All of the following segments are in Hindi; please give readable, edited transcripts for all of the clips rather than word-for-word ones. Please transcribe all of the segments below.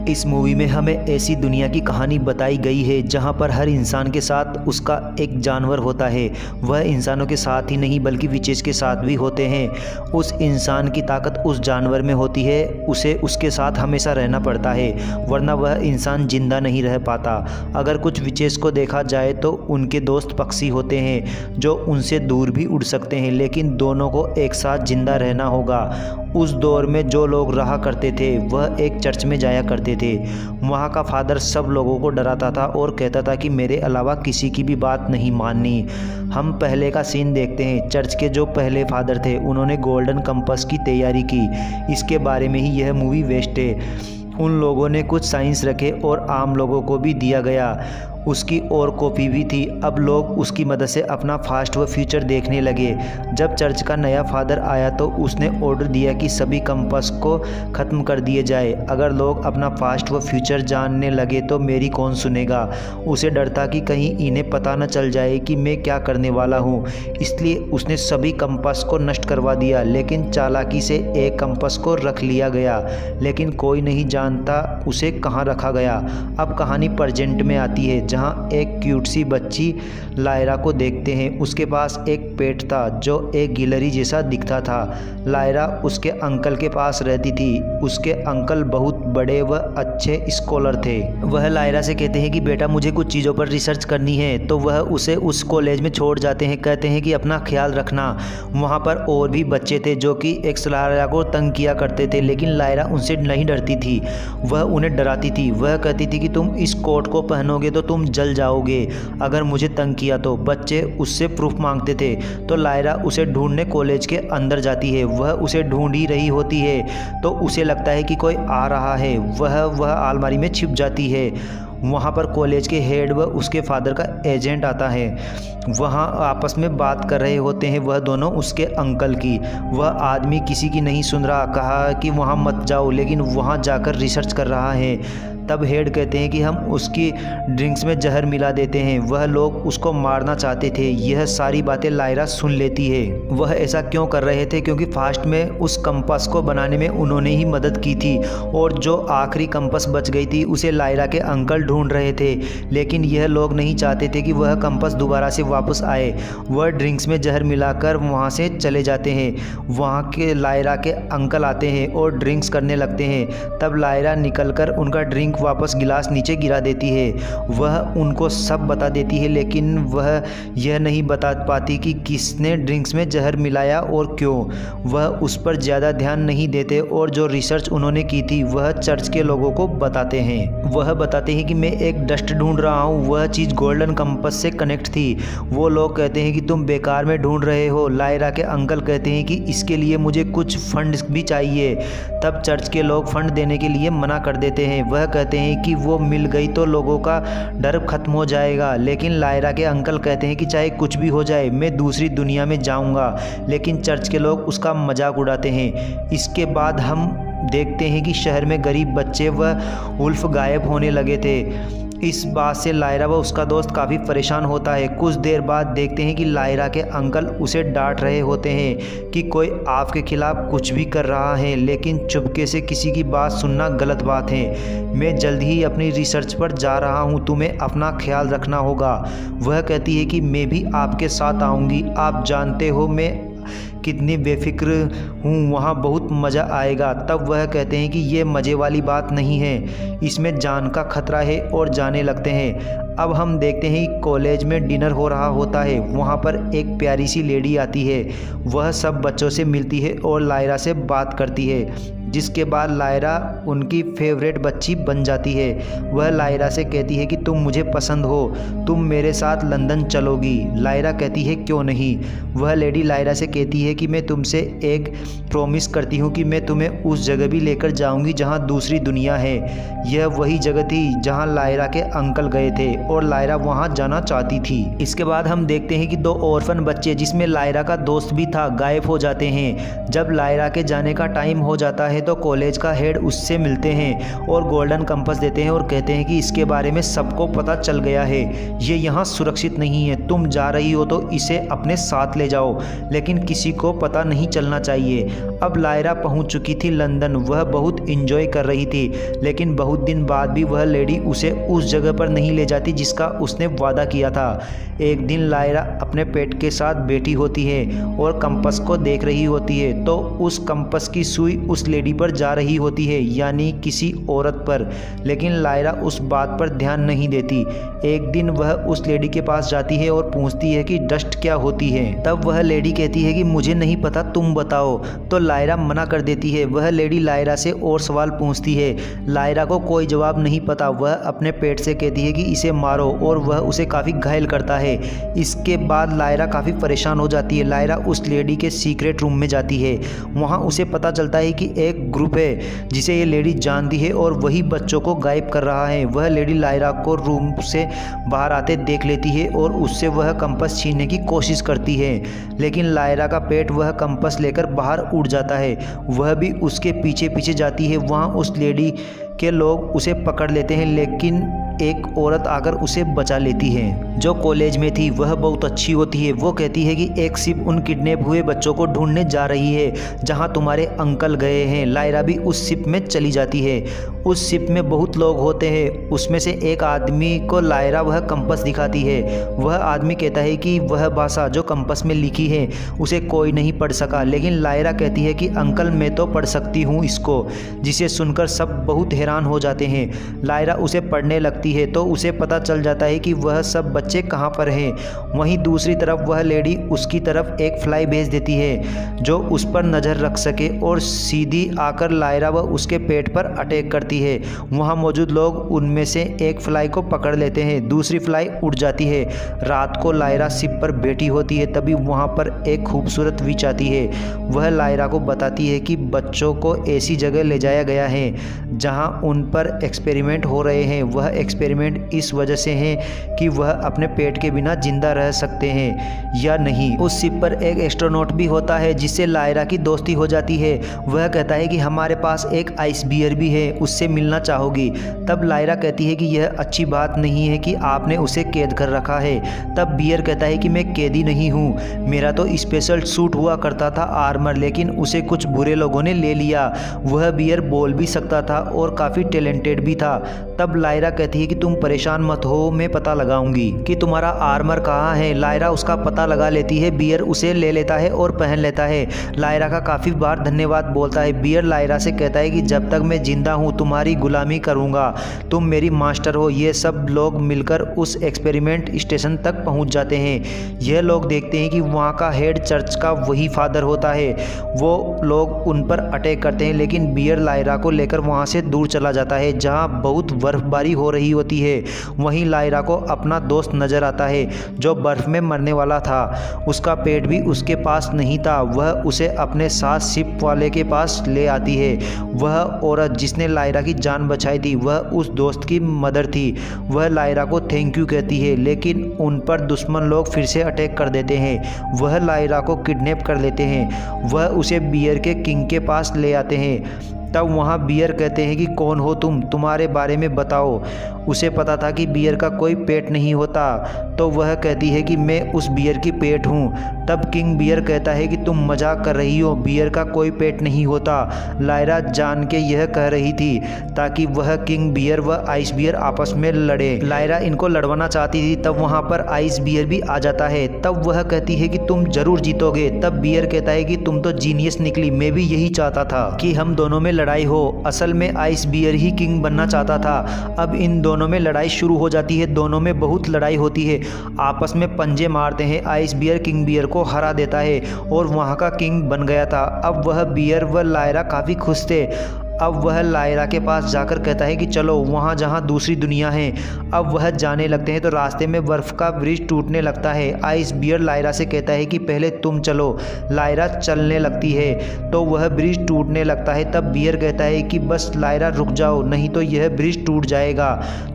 इस मूवी में हमें ऐसी दुनिया की कहानी बताई गई है जहां पर हर इंसान के साथ उसका एक जानवर होता है। वह इंसानों के साथ ही नहीं बल्कि विशेष के साथ भी होते हैं। उस इंसान की ताकत उस जानवर में होती है, उसे उसके साथ हमेशा रहना पड़ता है, वरना वह इंसान जिंदा नहीं रह पाता। अगर कुछ विशेष को देखा जाए तो उनके दोस्त पक्षी होते हैं जो उनसे दूर भी उड़ सकते हैं, लेकिन दोनों को एक साथ जिंदा रहना होगा। उस दौर में जो लोग रहा करते थे वह एक चर्च में जाया करते थे। वहाँ का फादर सब लोगों को डराता था और कहता था कि मेरे अलावा किसी की भी बात नहीं माननी। हम पहले का सीन देखते हैं। चर्च के जो पहले फादर थे उन्होंने गोल्डन कंपास की तैयारी की। इसके बारे में ही यह मूवी वेस्ट है। उन लोगों ने कुछ साइंस रखे और आम लोगों को भी दिया गया। उसकी और कॉपी भी थी। अब लोग उसकी मदद से अपना फास्ट व फ्यूचर देखने लगे। जब चर्च का नया फादर आया तो उसने ऑर्डर दिया कि सभी कंपास को ख़त्म कर दिए जाए। अगर लोग अपना फास्ट व फ्यूचर जानने लगे तो मेरी कौन सुनेगा। उसे डर था कि कहीं इन्हें पता न चल जाए कि मैं क्या करने वाला हूँ, इसलिए उसने सभी कंपास को नष्ट करवा दिया। लेकिन चालाकी से एक कंपास को रख लिया गया, लेकिन कोई नहीं जानता उसे कहाँ रखा गया। अब कहानी प्रेजेंट में आती है जहाँ एक क्यूट सी बच्ची लायरा को देखते हैं। उसके पास एक पेट था जो एक गिलहरी जैसा दिखता था। लायरा उसके अंकल के पास रहती थी। उसके अंकल बहुत बड़े व अच्छे स्कॉलर थे। वह लायरा से कहते हैं कि बेटा मुझे कुछ चीज़ों पर रिसर्च करनी है, तो वह उसे उस कॉलेज में छोड़ जाते हैं। कहते हैं कि अपना ख्याल रखना। वहाँ पर और भी बच्चे थे जो कि एक लायरा को तंग किया करते थे, लेकिन लायरा उनसे नहीं डरती थी, वह उन्हें डराती थी। वह कहती थी कि तुम इस कोट को पहनोगे तो तुम जल जाओगे अगर मुझे तंग किया तो। बच्चे उससे प्रूफ मांगते थे, तो लायरा उसे ढूंढने कॉलेज के अंदर जाती है। वह उसे ढूंढ ही रही होती है तो उसे लगता है कि कोई आ रहा है। वह अलमारी में छिप जाती है। वहाँ पर कॉलेज के हेड व उसके फादर का एजेंट आता है। वहाँ आपस में बात कर रहे होते हैं वह दोनों उसके अंकल की। वह आदमी किसी की नहीं सुन रहा। कहा कि वहाँ मत जाओ, लेकिन वहाँ जाकर रिसर्च कर रहा है। तब हेड कहते हैं कि हम उसकी ड्रिंक्स में जहर मिला देते हैं। वह लोग उसको मारना चाहते थे। यह सारी बातें लायरा सुन लेती है। वह ऐसा क्यों कर रहे थे? क्योंकि फास्ट में उस कंपास को बनाने में उन्होंने ही मदद की थी, और जो आखिरी कंपास बच गई थी उसे लायरा के अंकल ढूंढ रहे थे। लेकिन यह लोग नहीं चाहते थे कि वह कंपास दोबारा से वापस आए। वह ड्रिंक्स में जहर मिलाकर वहाँ से चले जाते हैं। वहाँ के लायरा के अंकल आते हैं और ड्रिंक्स करने लगते हैं। तब लायरा निकलकर उनका ड्रिंक वापस गिलास नीचे गिरा देती है। वह उनको सब बता देती है, लेकिन वह यह नहीं बता पाती कि किसने ड्रिंक्स में जहर मिलाया और क्यों। वह उस पर ज़्यादा ध्यान नहीं देते और जो रिसर्च उन्होंने की थी वह चर्च के लोगों को बताते हैं। वह बताते हैं कि मैं एक डस्ट ढूंढ रहा हूँ, वह चीज़ गोल्डन कंपास से कनेक्ट थी। वो लोग कहते हैं कि तुम बेकार में ढूंढ रहे हो। लायरा के अंकल कहते हैं कि इसके लिए मुझे कुछ फंड भी चाहिए। तब चर्च के लोग फंड देने के लिए मना कर देते हैं। वह कहते हैं कि वो मिल गई तो लोगों का डर खत्म हो जाएगा। लेकिन लायरा के अंकल कहते हैं कि चाहे कुछ भी हो जाए मैं दूसरी दुनिया में जाऊंगा। लेकिन चर्च के लोग उसका मजाक उड़ाते हैं। इसके बाद हम देखते हैं कि शहर में गरीब बच्चे व उल्फ गायब होने लगे थे। इस बात से लायरा व उसका दोस्त काफ़ी परेशान होता है। कुछ देर बाद देखते हैं कि लायरा के अंकल उसे डांट रहे होते हैं कि कोई आपके खिलाफ कुछ भी कर रहा है, लेकिन चुपके से किसी की बात सुनना गलत बात है। मैं जल्द ही अपनी रिसर्च पर जा रहा हूँ, तुम्हें अपना ख्याल रखना होगा। वह कहती है कि मैं भी आपके साथ आऊँगी। आप जानते हो मैं कितनी बेफिक्र हूँ, वहाँ बहुत मज़ा आएगा। तब वह कहते हैं कि ये मज़े वाली बात नहीं है, इसमें जान का खतरा है, और जाने लगते हैं। अब हम देखते हैं कि कॉलेज में डिनर हो रहा होता है। वहाँ पर एक प्यारी सी लेडी आती है। वह सब बच्चों से मिलती है और लायरा से बात करती है, जिसके बाद लायरा उनकी फेवरेट बच्ची बन जाती है। वह लायरा से कहती है कि तुम मुझे पसंद हो, तुम मेरे साथ लंदन चलोगी। लायरा कहती है क्यों नहीं। वह लेडी लायरा से कहती है कि मैं तुमसे एक प्रॉमिस करती हूँ कि मैं तुम्हें उस जगह भी लेकर जाऊँगी जहाँ दूसरी दुनिया है। यह वही जगह थी जहाँ लायरा के अंकल गए थे और लायरा वहाँ जाना चाहती थी। इसके बाद हम देखते हैं कि दो ऑर्फन बच्चे, जिसमें लायरा का दोस्त भी था, गायब हो जाते हैं। जब लायरा के जाने का टाइम हो जाता है तो कॉलेज का हेड उससे मिलते हैं और गोल्डन कंपास देते हैं और कहते हैं कि इसके बारे में सबको पता चल गया है, ये यहाँ सुरक्षित नहीं है। तुम जा रही हो तो इसे अपने साथ ले जाओ, लेकिन किसी को पता नहीं चलना चाहिए। अब लायरा पहुंच चुकी थी लंदन। वह बहुत इंजॉय कर रही थी, लेकिन बहुत दिन बाद भी वह लेडी उसे उस जगह पर नहीं ले जाती जिसका उसने वादा किया था। एक दिन लायरा अपने पेट के साथ बैठी होती है और कंपास को देख रही होती है, तो उस कंपास की सुई उस लेडी पर जा रही होती है, यानी किसी औरत पर। लेकिन लायरा उस बात पर ध्यान नहीं देती। एक दिन वह उस लेडी के पास जाती है और पूछती है कि डस्ट क्या होती है। तब वह लेडी कहती है कि मुझे नहीं पता, तुम बताओ। तो लायरा मना कर देती है। वह लेडी लायरा से और सवाल पूछती है। लायरा को कोई जवाब नहीं पता। वह अपने पेट से कहती है कि इसे मारो, और वह उसे काफ़ी घायल करता है। इसके बाद लायरा काफ़ी परेशान हो जाती है। लायरा उस लेडी के सीक्रेट रूम में जाती है। वहाँ उसे पता चलता है कि एक ग्रुप है जिसे ये लेडी जानती है और वही बच्चों को गायब कर रहा है। वह लेडी लायरा को रूम से बाहर आते देख लेती है और उससे वह कंपास छीनने की कोशिश करती है, लेकिन लायरा का पेट वह कंपास लेकर बाहर उड़ जाता है। वह भी उसके पीछे पीछे जाती है। वहाँ उस लेडी के लोग उसे पकड़ लेते हैं, लेकिन एक औरत आकर उसे बचा लेती है जो कॉलेज में थी। वह बहुत अच्छी होती है। वो कहती है कि एक शिप उन किडनैप हुए बच्चों को ढूंढने जा रही है जहां तुम्हारे अंकल गए हैं। लायरा भी उस शिप में चली जाती है। उस शिप में बहुत लोग होते हैं। उसमें से एक आदमी को लायरा वह कंपास दिखाती है। वह आदमी कहता है कि वह भाषा जो कंपास में लिखी है उसे कोई नहीं पढ़ सका, लेकिन लायरा कहती है कि अंकल मैं तो पढ़ सकती हूँ इसको, जिसे सुनकर सब बहुत हैरान हो जाते हैं। लायरा उसे पढ़ने लगती है तो उसे पता चल जाता है कि वह सब बच्चे कहाँ पर हैं। वहीं दूसरी तरफ वह लेडी उसकी तरफ एक फ्लाई भेज देती है जो उस पर नज़र रख सके, और सीधी आकर लायरा व उसके पेट पर अटैक करती है। वहाँ मौजूद लोग उनमें से एक फ्लाई को पकड़ लेते हैं। दूसरी फ्लाई उड़ जाती है। रात को लायरा शिप पर बैठी होती है। तभी वहाँ पर एक खूबसूरत विच आती है। वह लायरा को बताती है कि बच्चों को ऐसी जगह ले जाया गया है जहाँ उन पर एक्सपेरिमेंट हो रहे हैं। वह एक्सपेरिमेंट इस वजह से है कि वह अपने पेट के बिना जिंदा रह सकते हैं या नहीं। उस शिप पर एक एस्ट्रोनॉट भी होता है जिससे लायरा की दोस्ती हो जाती है। वह कहता है कि हमारे पास एक आइस बियर भी है, उससे मिलना चाहोगी। तब लायरा कहती है कि यह अच्छी बात नहीं है कि आपने उसे कैद कर रखा है। तब बियर कहता है कि मैं कैदी नहीं हूँ, मेरा तो स्पेशल सूट हुआ करता था आर्मर, लेकिन उसे कुछ बुरे लोगों ने ले लिया। वह बियर बोल भी सकता था और काफ़ी टैलेंटेड भी था। तब लायरा कहती है कि तुम परेशान मत हो, मैं पता लगाऊंगी कि तुम्हारा आर्मर कहाँ है। लायरा उसका पता लगा लेती है। बियर उसे ले लेता है और पहन लेता है। लायरा का काफ़ी बार धन्यवाद बोलता है। बियर लायरा से कहता है कि जब तक मैं जिंदा हूँ तुम्हारी गुलामी करूँगा, तुम मेरी मास्टर हो। ये सब लोग मिलकर उस एक्सपेरिमेंट स्टेशन तक पहुँच जाते हैं। यह लोग देखते हैं कि वहाँ का हेड चर्च का वही फादर होता है। वो लोग उन पर अटैक करते हैं, लेकिन बियर लायरा को लेकर वहाँ से दूर चला जाता है जहाँ बहुत बर्फबारी हो रही होती है। वहीं लायरा को अपना दोस्त नजर आता है जो बर्फ में मरने वाला था। उसका पेट भी उसके पास नहीं था। वह उसे अपने साथ शिप वाले के पास ले आती है। वह औरत जिसने लायरा की जान बचाई थी वह उस दोस्त की मदर थी। वह लायरा को थैंक यू कहती है, लेकिन उन पर दुश्मन लोग फिर से अटैक कर देते हैं। वह लायरा को किडनैप कर लेते हैं। वह उसे बियर के किंग के पास ले आते हैं। तब वहाँ बियर कहते हैं कि कौन हो तुम, तुम्हारे बारे में बताओ। उसे पता था कि बियर का कोई पेट नहीं होता, तो वह कहती है कि मैं उस बियर की पेट हूँ। तब किंग बियर कहता है कि तुम मजाक कर रही हो, बियर का कोई पेट नहीं होता। लायरा जान के यह कह रही थी ताकि वह किंग बियर व आइस बियर आपस में लड़े। लायरा इनको लड़वाना चाहती थी। तब वहाँ पर आइस बियर भी आ जाता है। तब वह कहती है कि तुम जरूर जीतोगे। तब बियर कहता है कि तुम तो जीनियस निकली, मैं भी यही चाहता था कि हम दोनों में लड़ाई हो। असल में आइस बियर ही किंग बनना चाहता था। अब इन दोनों में लड़ाई शुरू हो जाती है। दोनों में बहुत लड़ाई होती है, आपस में पंजे मारते हैं। आइस बियर किंग बियर को हरा देता है और वहाँ का किंग बन गया था। अब वह बियर व लायरा काफ़ी खुश थे। अब वह लायरा के पास जाकर कहता है कि चलो वहाँ जहाँ दूसरी दुनिया है। अब वह जाने लगते हैं तो रास्ते में बर्फ़ का ब्रिज टूटने लगता है। आइस बियर लायरा से कहता है कि पहले तुम चलो। लायरा चलने लगती है तो वह ब्रिज टूटने लगता है। तब बियर कहता है कि बस लायरा रुक जाओ, नहीं तो यह ब्रिज टूट जाएगा,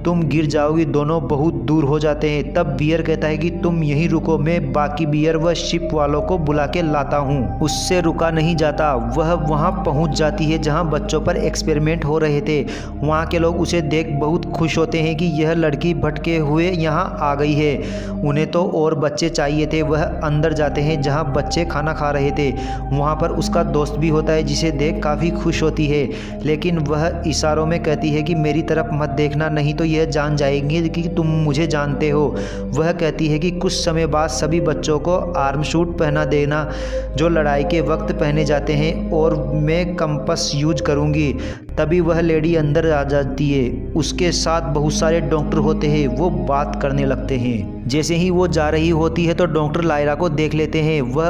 तुम गिर जाओगी। दोनों बहुत दूर हो जाते हैं। तब बियर कहता है कि तुम यहीं रुको, मैं बाकी बियर व शिप वालों को बुला के लाता हूँ। उससे रुका नहीं जाता। वह वहाँ पहुँच जाती है जहाँ बच्चों पर एक्सपेरिमेंट हो रहे थे। वहाँ के लोग उसे देख बहुत खुश होते हैं कि यह लड़की भटके हुए यहाँ आ गई है। उन्हें तो और बच्चे चाहिए थे। वह अंदर जाते हैं जहाँ बच्चे खाना खा रहे थे। वहाँ पर उसका दोस्त भी होता है जिसे देख काफ़ी खुश होती है, लेकिन वह इशारों में कहती है कि मेरी तरफ मत देखना, नहीं तो यह जान जाएंगे कि तुम मुझे जानते हो। वह कहती है कि कुछ समय बाद सभी बच्चों को आर्म शूट पहना देना जो लड़ाई के वक्त पहने जाते हैं, और मैं कंपास यूज करूँगी। तभी वह लेडी अंदर आ जाती है। उसके साथ बहुत सारे डॉक्टर होते हैं। वो बात करने लगते हैं। जैसे ही वो जा रही होती है तो डॉक्टर लायरा को देख लेते हैं। वह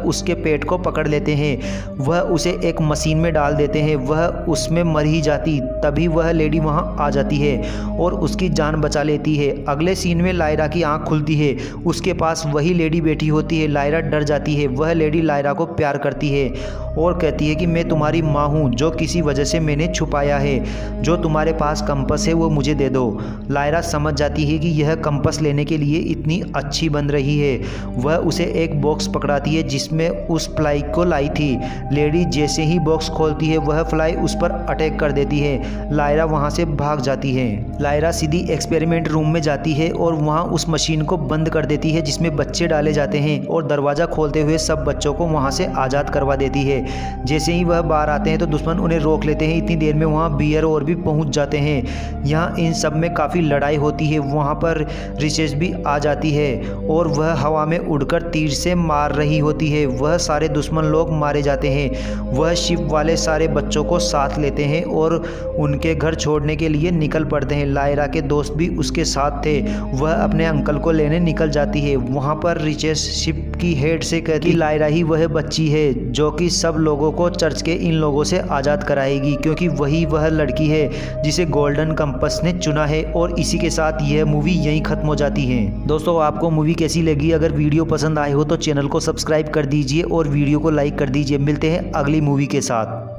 उसके पेट को पकड़ लेते हैं। वह उसे एक मशीन में डाल देते हैं। वह उसमें मर ही जाती। तभी वह लेडी वहाँ आ जाती है और उसकी जान बचा लेती है। अगले सीन में लायरा की आंख खुलती है। उसके पास वही लेडी बैठी होती है। लायरा डर जाती है। वह लेडी लायरा को प्यार करती है और कहती है कि मैं तुम्हारी माँ हूँ जो किसी वजह से मैंने छुपाया है। जो तुम्हारे पास कंपास है वो मुझे दे दो। लायरा समझ जाती है कि यह कंपास लेने के लिए इतनी अच्छी बन रही है। वह उसे एक बॉक्स पकड़ाती है जिसमें उस फ्लाई को लाई थी। लेडी जैसे ही बॉक्स खोलती है वह फ्लाई उस पर अटैक कर देती है। लायरा वहाँ से भाग जाती है। लायरा सीधी एक्सपेरिमेंट रूम में जाती है और वहाँ उस मशीन को बंद कर देती है जिसमें बच्चे डाले जाते हैं, और दरवाज़ा खोलते हुए सब बच्चों को वहाँ से आज़ाद करवा देती है। जैसे ही वह बाहर आते हैं तो दुश्मन उन्हें रोक लेते हैं। इतनी देर में वहाँ बियर और भी पहुँच जाते हैं। यहाँ इन सब में काफ़ी लड़ाई होती है। वहाँ पर रिसेस भी आ जाती है और वह हवा में उड़कर तीर से मार रही होती है। वह सारे दुश्मन लोग मारे जाते हैं। वह शिप वाले सारे बच्चों को साथ लेते हैं और उनके घर छोड़ने के लिए निकल पड़ते हैं। लायरा के दोस्त भी उसके साथ थे। वह अपने अंकल को लेने निकल जाती है। वहाँ पर रिचेस शिप की हेड से कहती लायरा ही वह बच्ची है जो कि सब लोगों को चर्च के इन लोगों से आज़ाद कराएगी, क्योंकि वही वह लड़की है जिसे गोल्डन कंपास ने चुना है। और इसी के साथ यह मूवी यहीं ख़त्म हो जाती है। दोस्तों, आपको मूवी कैसी लगी? अगर वीडियो पसंद आए हो तो चैनल को सब्सक्राइब कर दीजिए और वीडियो को लाइक कर दीजिए। मिलते हैं अगली मूवी के साथ।